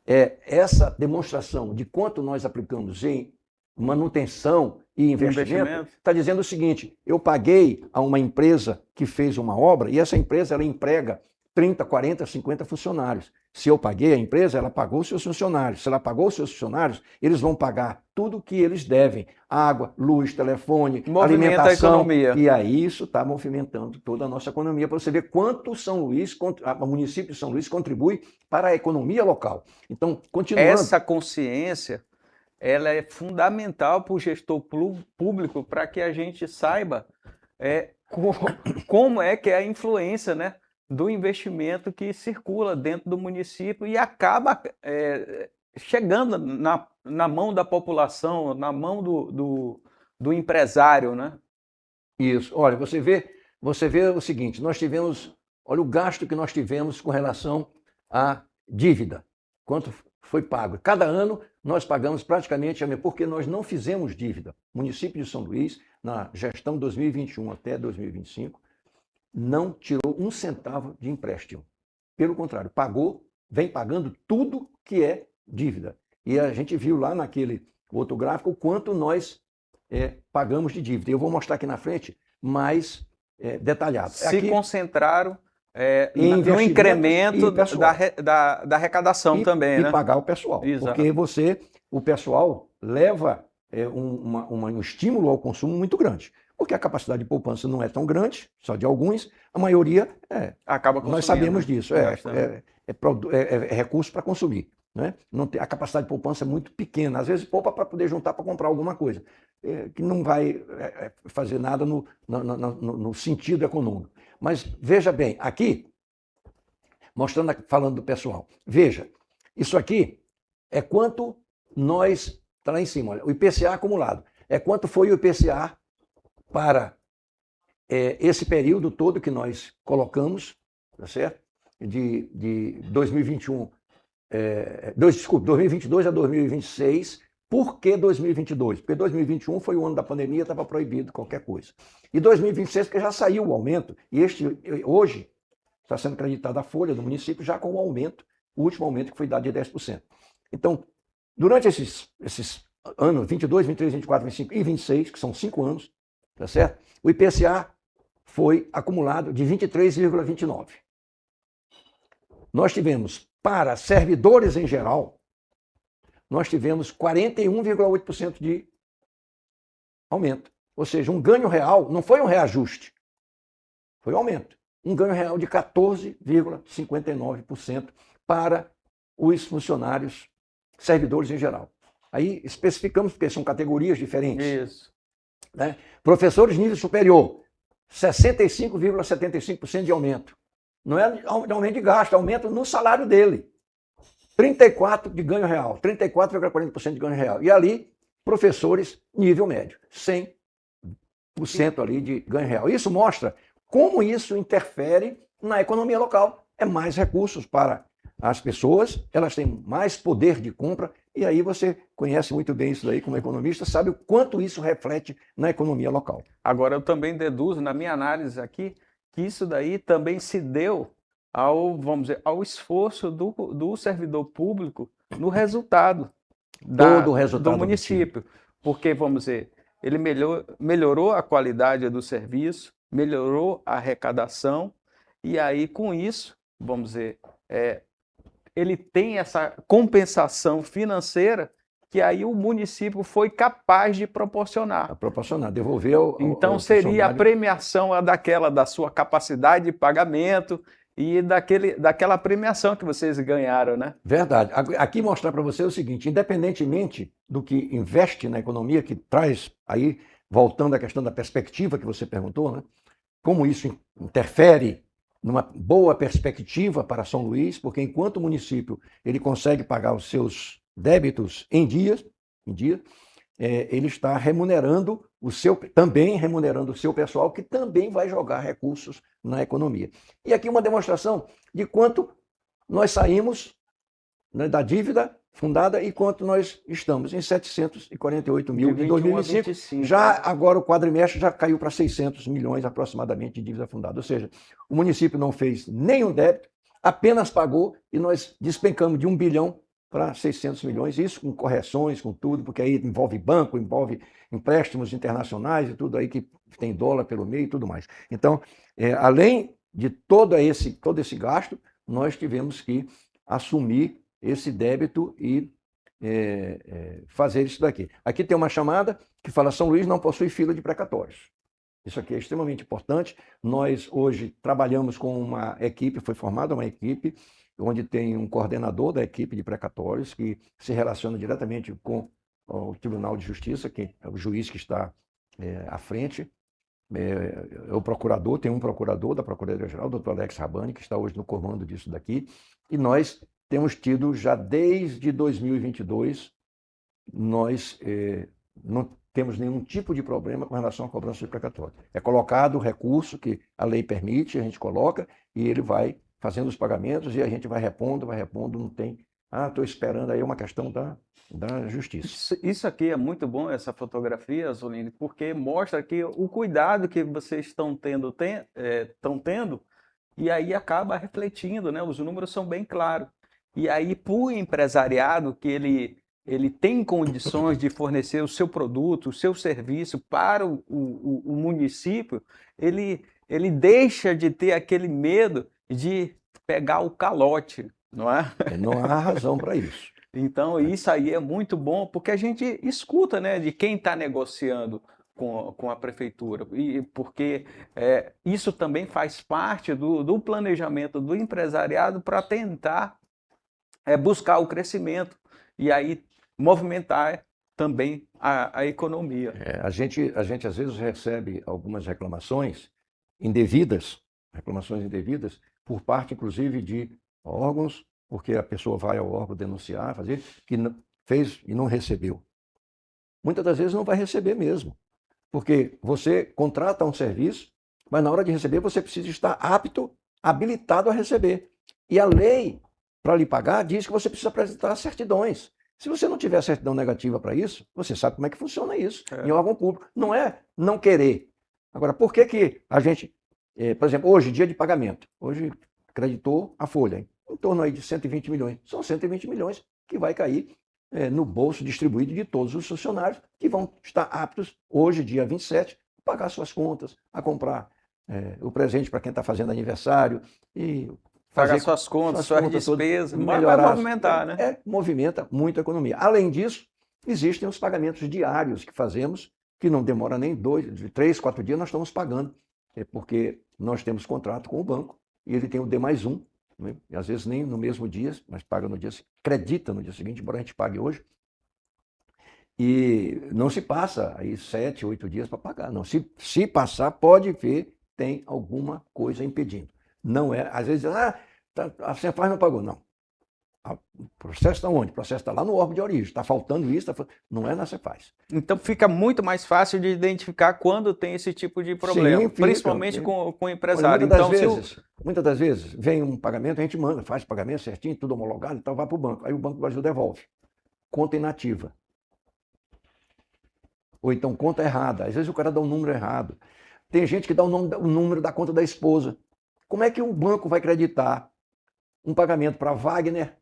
essa demonstração de quanto nós aplicamos em manutenção e investimento, está dizendo o seguinte, eu paguei a uma empresa que fez uma obra e essa empresa ela emprega 30, 40, 50 funcionários. Se eu paguei a empresa, ela pagou os seus funcionários. Se ela pagou os seus funcionários, eles vão pagar tudo o que eles devem. Água, luz, telefone, alimentação. A economia. E aí isso está movimentando toda a nossa economia, para você ver quanto o município de São Luís contribui para a economia local. Então, continuando... Essa consciência, ela é fundamental para o gestor público, para que a gente saiba como é que é a influência, né, do investimento que circula dentro do município e acaba chegando na mão da população, na mão do empresário, né? Isso. Olha, você vê o seguinte, nós tivemos, olha o gasto que nós tivemos com relação à dívida, quanto foi pago. Cada ano nós pagamos praticamente, porque nós não fizemos dívida. O município de São Luís, na gestão 2021 até 2025, não tirou um centavo de empréstimo. Pelo contrário, vem pagando tudo que é dívida. E a gente viu lá naquele outro gráfico o quanto nós pagamos de dívida. Eu vou mostrar aqui na frente mais detalhado. Se concentraram no incremento da arrecadação também, né? E pagar o pessoal. Exato. Porque o pessoal leva um estímulo ao consumo muito grande. Porque a capacidade de poupança não é tão grande, só de alguns, a maioria acaba consumindo. Nós sabemos disso, é recurso para consumir. né? Não tem, a capacidade de poupança é muito pequena. Às vezes poupa para poder juntar para comprar alguma coisa, que não vai fazer nada no sentido econômico. Mas veja bem, aqui, mostrando, falando do pessoal, veja, isso aqui é quanto nós, está lá em cima, olha, o IPCA acumulado, é quanto foi o IPCA para esse período todo que nós colocamos, tá certo? De 2021, desculpe, 2022 a 2026. Por que 2022? Porque 2021 foi o ano da pandemia, estava proibido qualquer coisa. E 2026, porque já saiu o aumento, e hoje está sendo acreditada a folha do município já com o aumento, o último aumento que foi dado de 10%. Então, durante esses anos, 22, 23, 24, 25 e 26, que são 5 anos, tá certo? O IPCA foi acumulado de 23,29. Nós tivemos, para servidores em geral, nós tivemos 41,8% de aumento. Ou seja, um ganho real, não foi um reajuste, foi um aumento. Um ganho real de 14,59% para os funcionários, servidores em geral. Aí especificamos porque são categorias diferentes. Isso. Né? Professores de nível superior, 65,75% de aumento. Não é aumento de gasto, é aumento no salário dele. 34% de ganho real, 34,40% de ganho real. E ali, professores nível médio, 100% ali de ganho real. Isso mostra como isso interfere na economia local. É mais recursos para as pessoas, elas têm mais poder de compra, e aí você conhece muito bem isso daí como economista, sabe o quanto isso reflete na economia local. Agora, eu também deduzo, na minha análise aqui, que isso daí também se deu ao, vamos dizer, ao esforço do servidor público no resultado Todo o resultado do município. Porque, vamos dizer, ele melhorou a qualidade do serviço, melhorou a arrecadação, e aí, com isso, vamos dizer, ele tem essa compensação financeira que aí o município foi capaz de proporcionar. Devolver ao Então, seria a premiação da sua capacidade de pagamento e daquela premiação que vocês ganharam, né? Verdade. Aqui mostrar para você o seguinte, independentemente do que investe na economia, que traz aí, voltando à questão da perspectiva que você perguntou, né? Como isso interfere numa boa perspectiva para São Luís, porque enquanto o município ele consegue pagar os seus débitos em dia, ele está também remunerando o seu pessoal, que também vai jogar recursos na economia. E aqui uma demonstração de quanto nós saímos, né, da dívida fundada e quanto nós estamos, em 748 mil em 2025. Já agora o quadrimestre já caiu para 600 milhões aproximadamente de dívida fundada. Ou seja, o município não fez nenhum débito, apenas pagou, e nós despencamos de 1 bilhão para 600 milhões, isso com correções, com tudo, porque aí envolve banco, envolve empréstimos internacionais e tudo aí que tem dólar pelo meio e tudo mais. Então, além de todo esse gasto, nós tivemos que assumir esse débito e fazer isso daqui. Aqui tem uma chamada que fala: São Luís não possui fila de precatórios. Isso aqui é extremamente importante. Nós hoje trabalhamos com uma equipe, foi formada uma equipe, onde tem um coordenador da equipe de precatórios que se relaciona diretamente com o Tribunal de Justiça, que é o juiz que está à frente. O procurador, tem um procurador da Procuradoria-Geral, o doutor Alex Rabani, que está hoje no comando disso daqui, e nós temos tido já desde 2022, nós não temos nenhum tipo de problema com relação à cobrança de precatório. É colocado o recurso que a lei permite, a gente coloca, e ele vai fazendo os pagamentos, e a gente vai repondo, não tem... estou esperando, aí é uma questão da justiça. Isso aqui é muito bom, essa fotografia, Azulini, porque mostra que o cuidado que vocês estão tendo, e aí acaba refletindo, né? Os números são bem claros. E aí, para o empresariado, que ele tem condições de fornecer o seu produto, o seu serviço para o município, ele deixa de ter aquele medo de pegar o calote, não é? Não há razão para isso. Então, isso aí é muito bom, porque a gente escuta, né, de quem está negociando com a prefeitura, e porque isso também faz parte do planejamento do empresariado para tentar buscar o crescimento e aí movimentar também a economia. A gente às vezes recebe algumas reclamações indevidas, por parte inclusive de órgãos, porque a pessoa vai ao órgão denunciar, fazer, que fez e não recebeu. Muitas das vezes não vai receber mesmo, porque você contrata um serviço, mas na hora de receber você precisa estar apto, habilitado a receber. E a lei, para lhe pagar, diz que você precisa apresentar certidões. Se você não tiver certidão negativa para isso, você sabe como é que funciona isso em órgão público. Não é não querer. Agora, por que que a gente, por exemplo, hoje, dia de pagamento, hoje creditou a folha, em torno aí de 120 milhões. São 120 milhões que vai cair no bolso distribuído de todos os funcionários que vão estar aptos, hoje, dia 27, a pagar suas contas, a comprar o presente para quem está fazendo aniversário e pagar suas contas, suas despesas, vai movimentar, né? Movimenta muito a economia. Além disso, existem os pagamentos diários que fazemos, que não demora nem 3, 4 dias, nós estamos pagando, porque nós temos contrato com o banco e ele tem o D+1, né? E às vezes nem no mesmo dia, mas paga no dia, acredita no dia seguinte, embora a gente pague hoje. E não se passa aí 7, 8 dias para pagar. Não, se passar, pode ver, tem alguma coisa impedindo. Não é, às vezes, a Cenfaz não pagou. Não. O processo está onde? O processo está lá no órgão de origem. Está faltando isso, não é na Cenfaz. Então fica muito mais fácil de identificar quando tem esse tipo de problema, principalmente com o empresário. Muitas das vezes vem um pagamento, a gente manda, faz pagamento certinho, tudo homologado, então vai para o banco. Aí o Banco do Brasil devolve. Conta inativa. Ou então conta errada. Às vezes o cara dá um número errado. Tem gente que dá o número da conta da esposa. Como é que o banco vai acreditar um pagamento para Wagner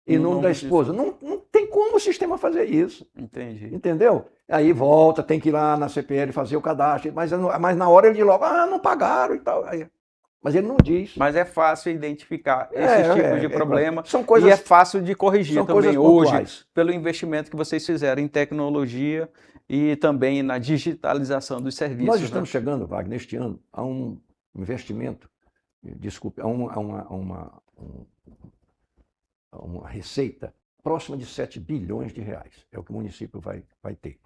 em nome da esposa? Não tem como o sistema fazer isso. Entendi. Entendeu? Aí volta, tem que ir lá na CPL fazer o cadastro, mas na hora ele diz logo, não pagaram e tal. Mas ele não diz. Mas é fácil identificar esse tipo de problema coisas, e é fácil de corrigir também hoje, pontuais. pelo investimento que vocês fizeram em tecnologia e também na digitalização dos serviços. Nós estamos chegando, Wagner, neste ano, a um investimento, desculpe, a uma receita próxima de 7 bilhões de reais. É o que o município vai ter.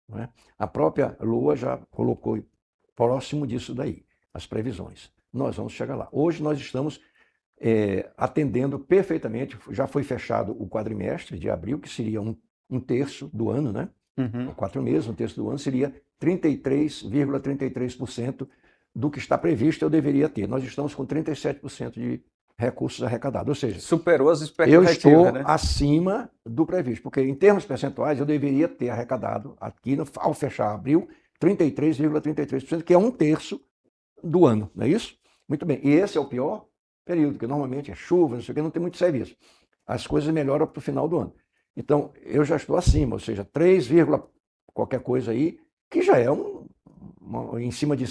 Não é? A própria LOA já colocou próximo disso daí, as previsões. Nós vamos chegar lá. Hoje nós estamos atendendo perfeitamente, já foi fechado o quadrimestre de abril, que seria um terço do ano, né? 4 meses, um terço do ano, seria 33,33% do que está previsto eu deveria ter. Nós estamos com 37% de recursos arrecadados, ou seja, superou as expectativas, eu estou acima do previsto, porque em termos percentuais eu deveria ter arrecadado aqui, ao fechar abril, 33,33%, que é um terço do ano, não é isso? Muito bem, e esse é o pior período, porque normalmente é chuva, não sei o que, não tem muito serviço. As coisas melhoram para o final do ano. Então, eu já estou acima, ou seja, 3, qualquer coisa aí, que já é em cima de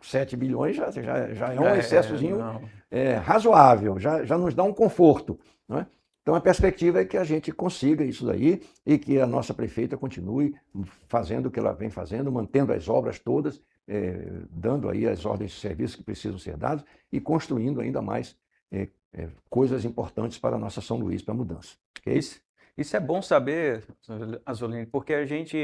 7 bilhões, já é um excessozinho razoável, já nos dá um conforto. Não é? Então, a perspectiva é que a gente consiga isso daí e que a nossa prefeita continue fazendo o que ela vem fazendo, mantendo as obras todas, dando aí as ordens de serviço que precisam ser dadas e construindo ainda mais coisas importantes para a nossa São Luís, para a mudança. Okay? Isso é bom saber, Azolini, porque a gente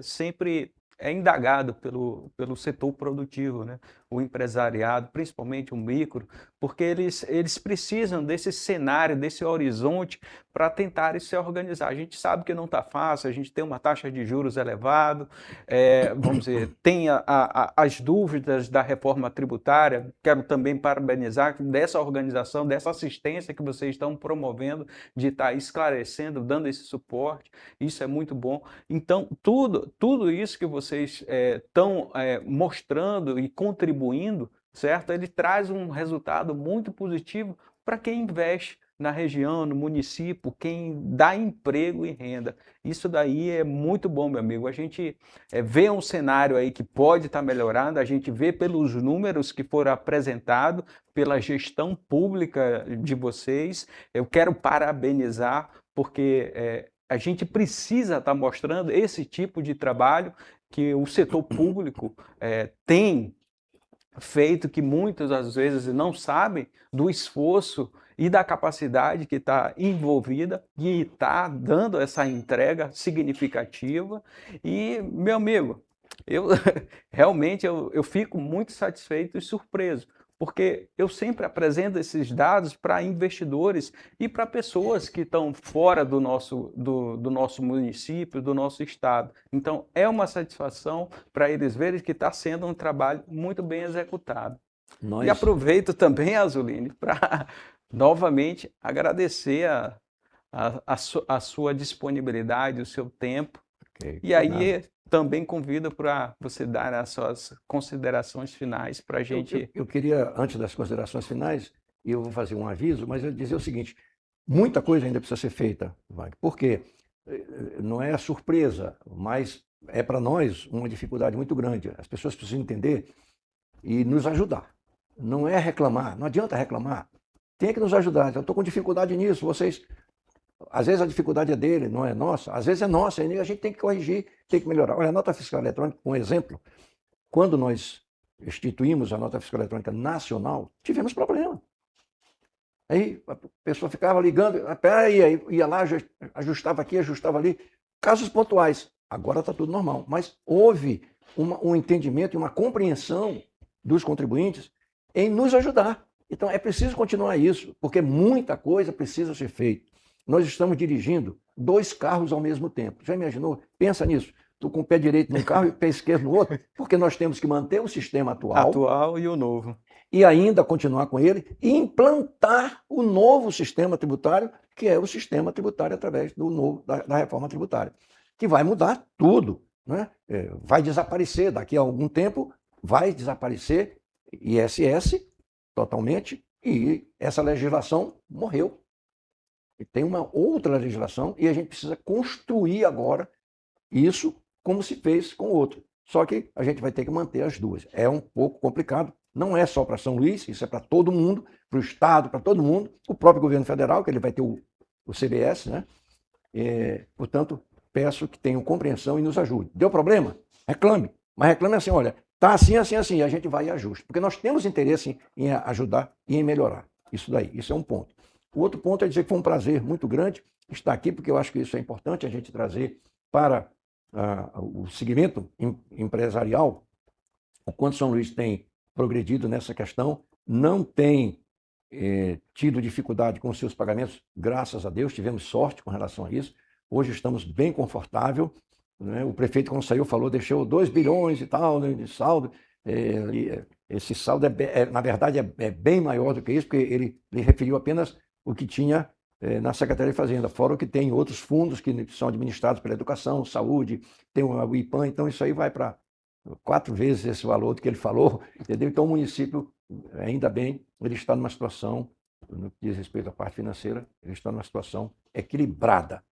sempre é indagado pelo setor produtivo, né? O empresariado, principalmente o micro, porque eles precisam desse cenário, desse horizonte para tentarem se organizar. A gente sabe que não está fácil, a gente tem uma taxa de juros elevada, vamos dizer, tem as dúvidas da reforma tributária. Quero também parabenizar dessa organização, dessa assistência que vocês estão promovendo, de estar esclarecendo, dando esse suporte, isso é muito bom. Então, tudo isso que vocês estão mostrando e contribuindo, certo? Ele traz um resultado muito positivo para quem investe na região, no município, quem dá emprego e renda. Isso daí é muito bom, meu amigo. A gente vê um cenário aí que pode estar melhorando, a gente vê pelos números que foram apresentados, pela gestão pública de vocês. Eu quero parabenizar, porque a gente precisa estar mostrando esse tipo de trabalho que o setor público tem feito que muitas às vezes não sabem do esforço e da capacidade que está envolvida e está dando essa entrega significativa. E, meu amigo, eu realmente eu fico muito satisfeito e surpreso, porque eu sempre apresento esses dados para investidores e para pessoas que estão fora do nosso município, do nosso estado. Então, é uma satisfação para eles verem que está sendo um trabalho muito bem executado. E Nós, aproveito também, Azuline, para novamente agradecer a sua disponibilidade, o seu tempo. ok, E nada. aí também convido para você dar as suas considerações finais para a gente. Eu queria, antes das considerações finais, e eu vou fazer um aviso, mas eu dizer o seguinte: muita coisa ainda precisa ser feita, Wagner. Por quê? Não é surpresa, mas é para nós uma dificuldade muito grande. As pessoas precisam entender e nos ajudar. Não é reclamar, não adianta reclamar. Tem que nos ajudar. Eu estou com dificuldade nisso, vocês. Às vezes a dificuldade é dele, não é nossa. Às vezes é nossa, e a gente tem que corrigir, tem que melhorar. Olha, a nota fiscal eletrônica, um exemplo. Quando nós instituímos a nota fiscal eletrônica nacional, tivemos problema. Aí a pessoa ficava ligando, aí ia lá, ajustava aqui, ajustava ali. Casos pontuais. Agora está tudo normal. Mas houve um entendimento e uma compreensão dos contribuintes em nos ajudar. Então é preciso continuar isso, porque muita coisa precisa ser feita. Nós estamos dirigindo 2 carros ao mesmo tempo. Já imaginou? Pensa nisso. Tu com o pé direito num carro e o pé esquerdo no outro, porque nós temos que manter o sistema Atual e o novo. e ainda continuar com ele e implantar o novo sistema tributário, que é o sistema tributário através da reforma tributária, que vai mudar tudo. Né? Vai desaparecer, daqui a algum tempo, vai desaparecer ISS totalmente e essa legislação morreu. E tem uma outra legislação e a gente precisa construir agora isso como se fez com o outro. Só que a gente vai ter que manter as duas. É um pouco complicado. Não é só para São Luís, isso é para todo mundo, para o Estado, para todo mundo. O próprio governo federal, que ele vai ter o CBS, né? Portanto, peço que tenham compreensão e nos ajude. Deu problema? Reclame. Mas reclame assim, olha, tá assim, assim, assim, e a gente vai e ajusta. Porque nós temos interesse em ajudar e em melhorar. Isso daí, isso é um ponto. O outro ponto é dizer que foi um prazer muito grande estar aqui, porque eu acho que isso é importante a gente trazer para o segmento empresarial, o quanto São Luís tem progredido nessa questão, não tem tido dificuldade com os seus pagamentos, graças a Deus, tivemos sorte com relação a isso. Hoje estamos bem confortável. Né? O prefeito, quando saiu, falou, deixou 2 bilhões e tal, né, de saldo. Esse saldo, na verdade, é bem maior do que isso, porque ele referiu apenas o que tinha na Secretaria de Fazenda, fora o que tem outros fundos que são administrados pela educação, saúde, tem o IPAM, então isso aí vai para 4 vezes esse valor do que ele falou, entendeu? Então o município, ainda bem, ele está numa situação, no que diz respeito à parte financeira, ele está numa situação equilibrada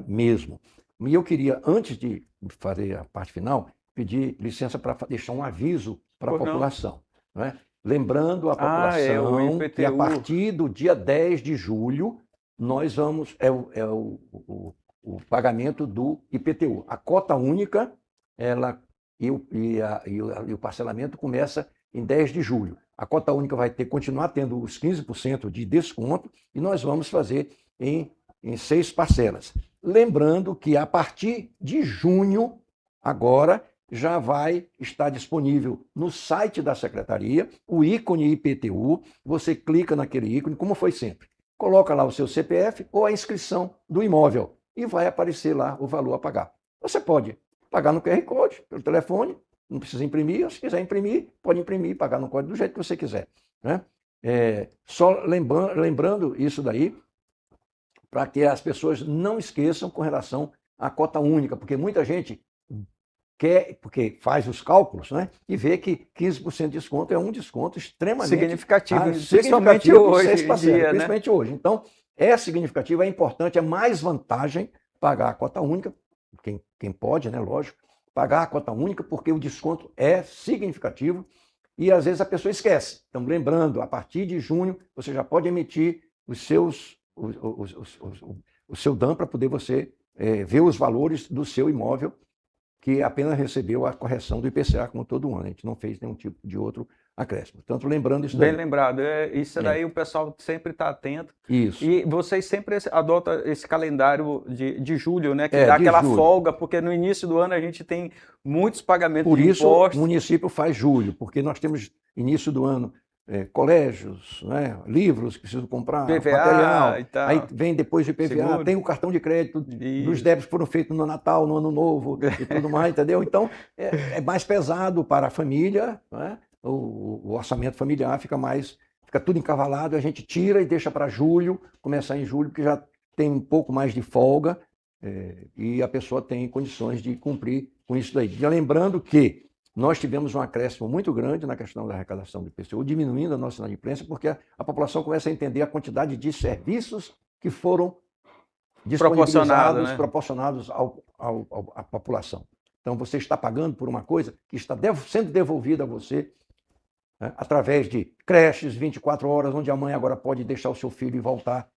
mesmo. E eu queria, antes de fazer a parte final, pedir licença para deixar um aviso para a população. Né? Lembrando a população que a partir do dia 10 de julho, nós vamos, o pagamento do IPTU. A cota única, ela e o parcelamento começa em 10 de julho. A cota única vai continuar tendo os 15% de desconto e nós vamos fazer em 6 parcelas. Lembrando que a partir de junho, agora, já vai estar disponível no site da Secretaria o ícone IPTU. Você clica naquele ícone, como foi sempre. Coloca lá o seu CPF ou a inscrição do imóvel e vai aparecer lá o valor a pagar. Você pode pagar no QR Code, pelo telefone, não precisa imprimir, ou se quiser imprimir, pode imprimir e pagar no código do jeito que você quiser. Né? Só lembrando isso daí, para que as pessoas não esqueçam com relação à cota única, porque muita gente quer, porque faz os cálculos, né, e vê que 15% de desconto é um desconto extremamente significativo, principalmente hoje em dia, principalmente hoje. Então, é significativo, é importante, é mais vantagem pagar a cota única, quem pode, né, lógico, pagar a cota única, porque o desconto é significativo e às vezes a pessoa esquece. Então, lembrando, a partir de junho, você já pode emitir o seu DAM para poder você ver os valores do seu imóvel, que apenas recebeu a correção do IPCA como todo ano. A gente não fez nenhum tipo de outro acréscimo. Portanto, lembrando isso daí. Bem lembrado. Isso daí o pessoal sempre está atento. Isso. E vocês sempre adotam esse calendário de julho, né? Que É, dá de aquela julho. folga, porque no início do ano a gente tem muitos pagamentos Por de isso, impostos. o município faz julho, porque nós temos, início do ano, colégios, né, livros que precisam comprar, PVA material. e tal. Aí vem depois de IPVA, Seguro. tem o cartão de crédito dos Isso. débitos que foram feitos no Natal, no Ano Novo e tudo mais, entendeu? Então, é mais pesado para a família, né? O orçamento familiar fica tudo encavalado, a gente tira e deixa para julho, começar em julho, porque já tem um pouco mais de folga e a pessoa tem condições de cumprir com isso daí. E lembrando que nós tivemos um acréscimo muito grande na questão da arrecadação do IPTU, diminuindo a nossa inadimplência, porque a população começa a entender a quantidade de serviços que foram disponibilizados, proporcionados à população. Então, você está pagando por uma coisa que está sendo devolvida a você, né, através de creches 24 horas, onde a mãe agora pode deixar o seu filho e voltar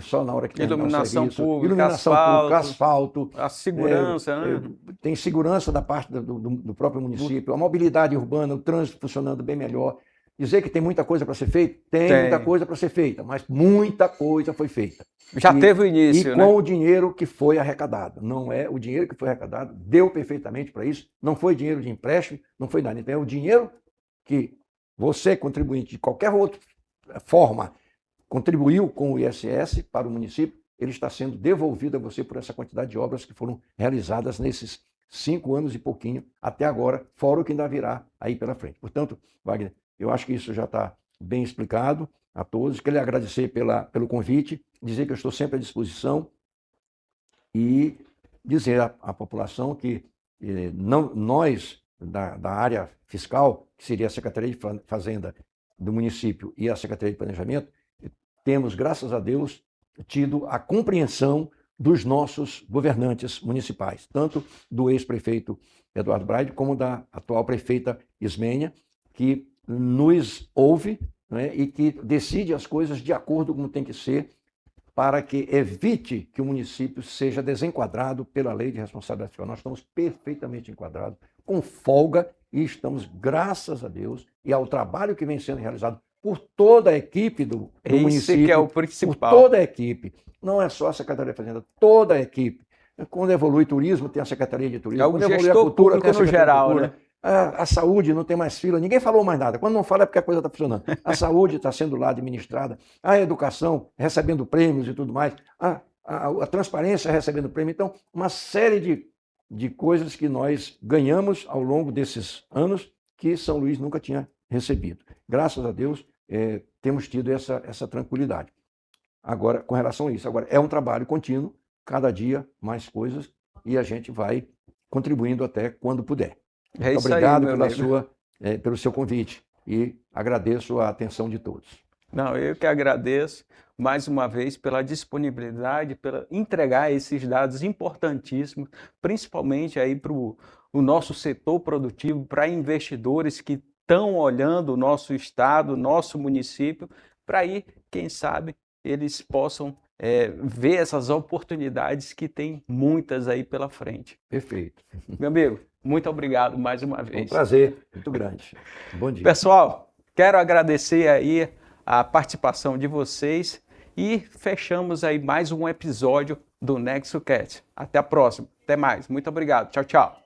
só na hora que terminar o serviço. Iluminação pública, asfalto. A segurança, né? Tem segurança da parte do próprio município, a mobilidade urbana, o trânsito funcionando bem melhor. Dizer que tem muita coisa para ser feita? Tem muita coisa para ser feita, mas muita coisa foi feita. Já teve o início, e com o dinheiro que foi arrecadado. Não é o dinheiro que foi arrecadado, deu perfeitamente para isso, não foi dinheiro de empréstimo, não foi nada. Então é o dinheiro que você, contribuinte de qualquer outra forma, contribuiu com o ISS para o município, ele está sendo devolvido a você por essa quantidade de obras que foram realizadas nesses 5 anos e pouquinho até agora, fora o que ainda virá aí pela frente. Portanto, Wagner, eu acho que isso já está bem explicado a todos. Queria agradecer pelo convite, dizer que eu estou sempre à disposição e dizer à população que nós, da área fiscal, que seria a Secretaria de Fazenda do município e a Secretaria de Planejamento, temos, graças a Deus, tido a compreensão dos nossos governantes municipais, tanto do ex-prefeito Eduardo Braide, como da atual prefeita Ismênia, que nos ouve, né, e que decide as coisas de acordo com como tem que ser, para que evite que o município seja desenquadrado pela lei de responsabilidade fiscal. Nós estamos perfeitamente enquadrados, com folga, e estamos, graças a Deus, e ao trabalho que vem sendo realizado por toda a equipe do município, que é o principal. por toda a equipe. Não é só a Secretaria de Fazenda, toda a equipe. Quando evolui o turismo, tem a Secretaria de Turismo. É o Quando evolui a gestor cultura, tem a público no Secretaria de geral, Cultura. né? A saúde não tem mais fila, ninguém falou mais nada. Quando não fala é porque a coisa está funcionando. A saúde está sendo lá administrada, a educação recebendo prêmios e tudo mais, a transparência recebendo prêmio. Então, uma série de coisas que nós ganhamos ao longo desses anos que São Luís nunca tinha recebido. Graças a Deus, temos tido essa tranquilidade. Agora, com relação a isso, agora é um trabalho contínuo, cada dia mais coisas, e a gente vai contribuindo até quando puder. Muito obrigado pelo seu convite e agradeço a atenção de todos. Não, eu que agradeço mais uma vez pela disponibilidade, pela entregar esses dados importantíssimos, principalmente aí para o nosso setor produtivo, para investidores que estão olhando o nosso estado, nosso município, para aí, quem sabe, eles possam ver essas oportunidades que tem muitas aí pela frente. Perfeito. Meu amigo, muito obrigado mais uma vez. Um prazer muito grande. Bom dia. Pessoal, quero agradecer aí a participação de vocês e fechamos aí mais um episódio do NexoCast. Até a próxima. Até mais. Muito obrigado. Tchau, tchau.